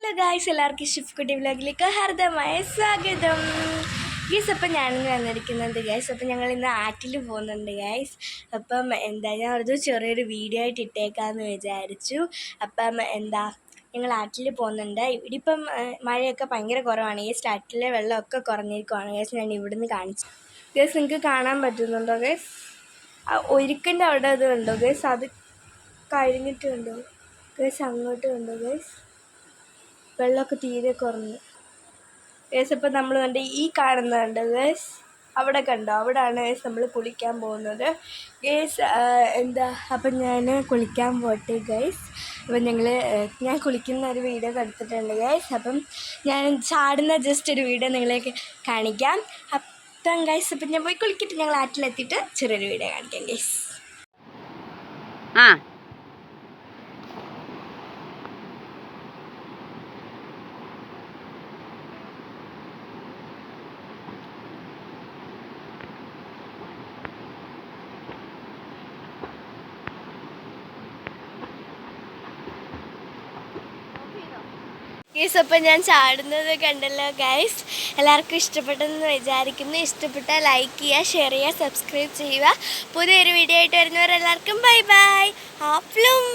Hello guys, എല്ലാവർക്കും ഷിഫ്കുട്ടി വ്ലോഗിലേക്ക് ഹാർദമായ സ്വാഗതം. Guys, അപ്പം ഞാനിന്ന് വന്നിരിക്കുന്നുണ്ട് ഗൈസ്. അപ്പം ഞങ്ങൾ ഇന്ന് ആറ്റിൽ പോകുന്നുണ്ട് ഗൈസ്. അപ്പം ഞാൻ ഒരു ചെറിയൊരു വീഡിയോ ആയിട്ട് ഇട്ടേക്കാമെന്ന് വിചാരിച്ചു. അപ്പം ഞങ്ങൾ ആറ്റിൽ പോകുന്നുണ്ട്. ഇവിടെ ഇപ്പം മഴയൊക്കെ ഭയങ്കര കുറവാണ് ഗൈസ്. ആറ്റിലെ വെള്ളമൊക്കെ കുറഞ്ഞിരിക്കുവാണ് ഗൈസ്. ഞാൻ ഇവിടുന്ന് കാണിച്ചു ഗൈസ്. നിങ്ങൾക്ക് കാണാൻ പറ്റുന്നുണ്ടോ ഗൈസ്? ഒരിക്കൻ്റെ അവിടെ അത് കണ്ടോ ഗൈസ്? അത് കഴിഞ്ഞിട്ടുണ്ടോ ഗൈസ്? അങ്ങോട്ട് കണ്ടോ ഗൈസ്? വെള്ളമൊക്കെ തീരെ കുറഞ്ഞു ഗൈസ്. അപ്പം നമ്മൾ ഈ കാണുന്നുണ്ട് ഗൈസ്, അവിടെ കണ്ടോ? അവിടെയാണ് ഗൈസ് നമ്മൾ കുളിക്കാൻ പോകുന്നത് ഗൈസ്. അപ്പം ഞാൻ കുളിക്കാൻ പോട്ടെ ഗൈസ്. അപ്പം ഞാൻ കുളിക്കുന്ന ഒരു വീഡിയോ എടുത്തിട്ടുണ്ട് ഗൈസ്. അപ്പം ഞാൻ ചാടുന്ന ജസ്റ്റ് ഒരു വീഡിയോ നിങ്ങളേക്ക് കാണിക്കാം. അപ്പം ഗൈസ്, അപ്പം ഞാൻ പോയി കുളിക്കിട്ട് ഞങ്ങൾ ആറ്റിലെത്തിയിട്ട് ചെറിയൊരു വീഡിയോ കാണിക്കാം ഗൈസ്. ഗൈസ്, അപ്പം ഞാൻ ചാടുന്നത് കണ്ടല്ലോ ഗൈസ്. എല്ലാവർക്കും ഇഷ്ടപ്പെട്ടെന്ന് വിചാരിക്കുന്നു. ഇഷ്ടപ്പെട്ടാൽ ലൈക്ക് ചെയ്യുക, ഷെയർ ചെയ്യുക, സബ്സ്ക്രൈബ് ചെയ്യുക. പുതിയൊരു വീഡിയോ ആയിട്ട് വരുന്നവരെല്ലാവർക്കും ബൈ ബൈ. ഹാഫ്ലും